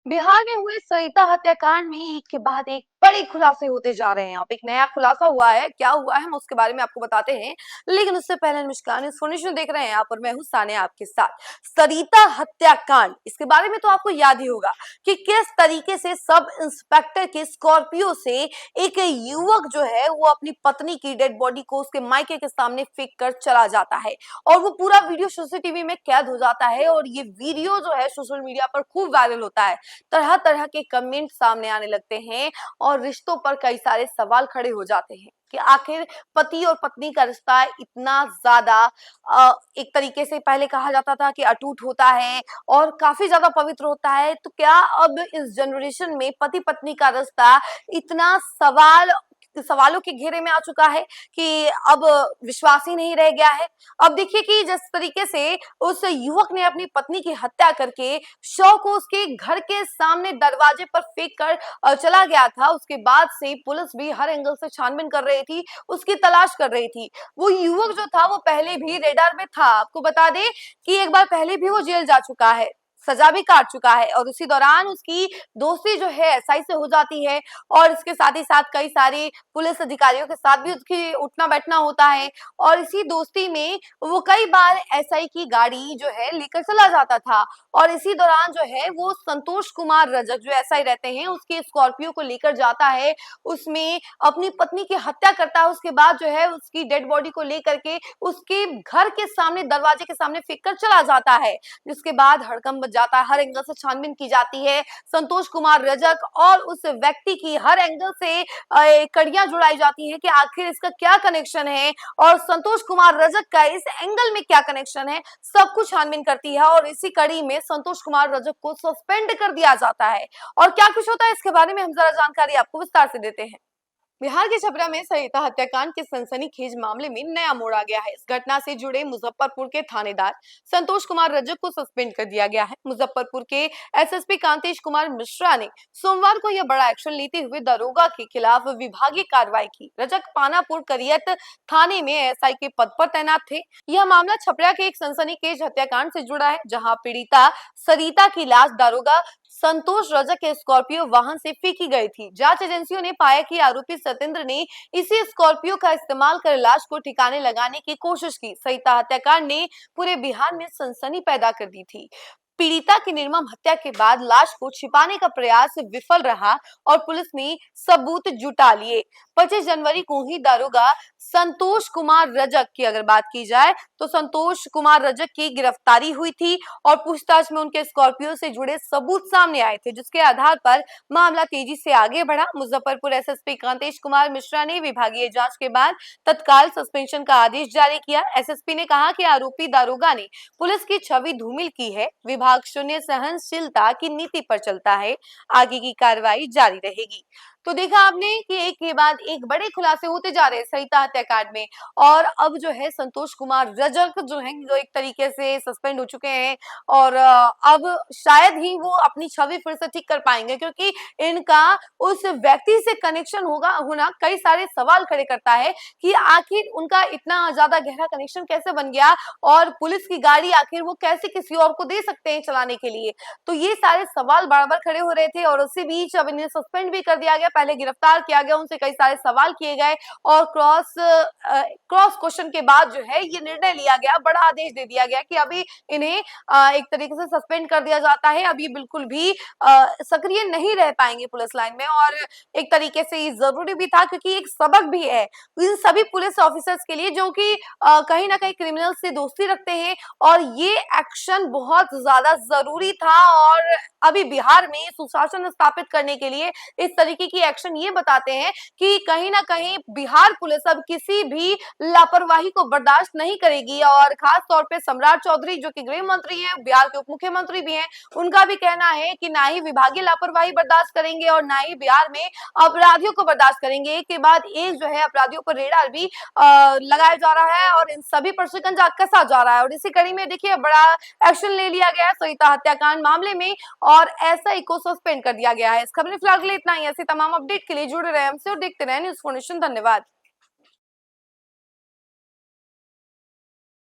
बिहार में हुए सरिता हत्याकांड में एक के बाद एक बड़े खुलासे होते जा रहे हैं। अब एक नया खुलासा हुआ है, क्या हुआ है हम उसके बारे में आपको बताते हैं। लेकिन उससे पहले नमस्कार, इन्फॉर्मेशन देख रहे हैं यहाँ पर, मैं हूँ सानिया आपके साथ। सरिता हत्याकांड, इसके बारे में तो आपको याद ही होगा कि किस तरीके से सब इंस्पेक्टर के स्कॉर्पियो से एक युवक जो है वो अपनी पत्नी की डेड बॉडी को उसके मायके के सामने फेंक कर चला जाता है और वो पूरा वीडियो सीसीटीवी में कैद हो जाता है। और ये वीडियो जो है सोशल मीडिया पर खूब वायरल होता है, तरह तरह के कमेंट सामने आने लगते हैं और रिश्तों पर कई सारे सवाल खड़े हो जाते हैं कि आखिर पति और पत्नी का रिश्ता इतना ज्यादा एक तरीके से पहले कहा जाता था कि अटूट होता है और काफी ज्यादा पवित्र होता है, तो क्या अब इस जनरेशन में पति पत्नी का रिश्ता इतना सवालों के घेरे में आ चुका है कि अब विश्वास ही नहीं रह गया है। अब देखिए कि जिस तरीके से उस युवक ने अपनी पत्नी की हत्या करके शव को उसके घर के सामने दरवाजे पर फेंक कर चला गया था, उसके बाद से पुलिस भी हर एंगल से छानबीन कर रही थी, उसकी तलाश कर रही थी। वो युवक जो था वो पहले भी रेडार में था, आपको बता दें कि एक बार पहले भी वो जेल जा चुका है, सजा भी काट चुका है और उसी दौरान उसकी दोस्ती जो है एसआई से हो जाती है और इसके साथ ही साथ कई सारे पुलिस अधिकारियों के साथ भी उसकी उठना बैठना होता है। और इसी दोस्ती में वो कई बार एसआई की गाड़ी जो है लेकर चला जाता था और इसी दौरान जो है वो संतोष कुमार रजक जो एसआई रहते हैं उसके स्कॉर्पियो को लेकर जाता है, उसमें अपनी पत्नी की हत्या करता है, उसके बाद जो है उसकी डेड बॉडी को लेकर के उसके घर के सामने दरवाजे के सामने फेंक कर चला जाता है, जिसके बाद हड़कंप मच जाता है, हर एंगल से छानबीन की जाती है। संतोष कुमार रजक और उस व्यक्ति की हर एंगल से कड़ियां जुड़ाई जाती हैं कि आखिर इसका क्या कनेक्शन है और संतोष कुमार रजक का इस एंगल में क्या कनेक्शन है, सब कुछ छानबीन करती है और इसी कड़ी में संतोष कुमार रजक को सस्पेंड कर दिया जाता है। और क्या कुछ होता है इसके बारे में हम जरा जानकारी आपको विस्तार से देते हैं। बिहार के छपरा में सरिता हत्याकांड के सनसनीखेज मामले में नया मोड़ आ गया है। इस घटना से जुड़े मुजफ्फरपुर के थानेदार संतोष कुमार रजक को सस्पेंड कर दिया गया है। मुजफ्फरपुर के एसएसपी कांतेश कुमार मिश्रा ने सोमवार को यह बड़ा एक्शन लेते हुए दरोगा के खिलाफ विभागीय कार्रवाई की। रजक पानापुर करियत थाने में एसआई के पद पर तैनात थे। यह मामला छपरा के एक सनसनीखेज हत्याकांड से जुड़ा है, जहाँ पीड़िता सरिता की लाश दारोगा संतोष रजक के स्कॉर्पियो वाहन से फेंकी गई थी। जांच एजेंसियों ने पाया कि आरोपी सत्येंद्र ने इसी स्कॉर्पियो का इस्तेमाल कर लाश को ठिकाने लगाने की कोशिश की। सरिता हत्याकांड ने पूरे बिहार में सनसनी पैदा कर दी थी। पीड़िता की निर्मम हत्या के बाद लाश को छिपाने का प्रयास विफल रहा और पुलिस ने सबूत जुटा लिए। 25 जनवरी को ही दारोगा संतोष कुमार रजक की अगर बात की जाए तो संतोष कुमार रजक की गिरफ्तारी हुई थी और पूछताछ में उनके स्कॉर्पियो से जुड़े सबूत सामने आए थे, जिसके आधार पर मामला तेजी से आगे बढ़ा। मुजफ्फरपुर एसएसपी कांतेश कुमार मिश्रा ने विभागीय जांच के बाद तत्काल सस्पेंशन का आदेश जारी किया। एसएसपी ने कहा कि आरोपी दारोगा ने पुलिस की छवि धूमिल की है, विभाग शून्य सहनशीलता की नीति पर चलता है, आगे की कार्रवाई जारी रहेगी। तो देखा आपने कि एक के बाद एक बड़े खुलासे होते जा रहे हैं सरिता हत्याकांड में और अब जो है संतोष कुमार रजक जो है वो एक तरीके से सस्पेंड हो चुके हैं और अब शायद ही वो अपनी छवि फिर से ठीक कर पाएंगे, क्योंकि इनका उस व्यक्ति से कनेक्शन होना कई सारे सवाल खड़े करता है कि आखिर उनका इतना ज्यादा गहरा कनेक्शन कैसे बन गया और पुलिस की गाड़ी आखिर वो कैसे किसी और को दे सकते हैं चलाने के लिए। तो ये सारे सवाल बार बार खड़े हो रहे थे और उसी बीच अब इन्हें सस्पेंड भी कर दिया गया, पहले गिरफ्तार किया गया, उनसे कई सारे सवाल किए गए और क्रॉस क्वेश्चन के बाद जो है ये निर्णय लिया गया, बड़ा आदेश दे दिया गया कि अभी इन्हें एक तरीके से सस्पेंड कर दिया जाता है। अब ये बिल्कुल भी सक्रिय नहीं रह पाएंगे पुलिस लाइन में और एक तरीके से ये जरूरी भी था, क्योंकि एक सबक भी है इन सभी पुलिस ऑफिसर्स के लिए जो कि कहीं ना कहीं क्रिमिनल से दोस्ती रखते हैं और ये एक्शन बहुत ज्यादा जरूरी था। और अभी बिहार में सुशासन स्थापित करने के लिए इस तरीके की एक्शन ये बताते हैं कि कहीं ना कहीं बिहार पुलिस अब किसी भी लापरवाही को बर्दाश्त नहीं करेगी। और खास तौर पे सम्राट चौधरी जो कि गृह मंत्री हैं, बिहार के उप मुख्यमंत्री भी हैं, उनका भी कहना है कि ना ही विभागीय लापरवाही बर्दाश्त करेंगे और ना ही बिहार में अपराधियों को बर्दाश्त करेंगे। एक के बाद एक जो है अपराधियों पर रेडार भी लगाया जा रहा है और इन सभी पर शिकंजा कसा जा रहा है और इसी कड़ी में देखिए बड़ा एक्शन ले लिया गया है सरिता हत्याकांड मामले में और ऐसा ही को सस्पेंड कर दिया गया है। इस खबर में फिलहाल के लिए इतना ही। ऐसे तमाम अपडेट के लिए जुड़े रहे हमसे और देखते रहे न्यूज़ फॉर नेशन। धन्यवाद।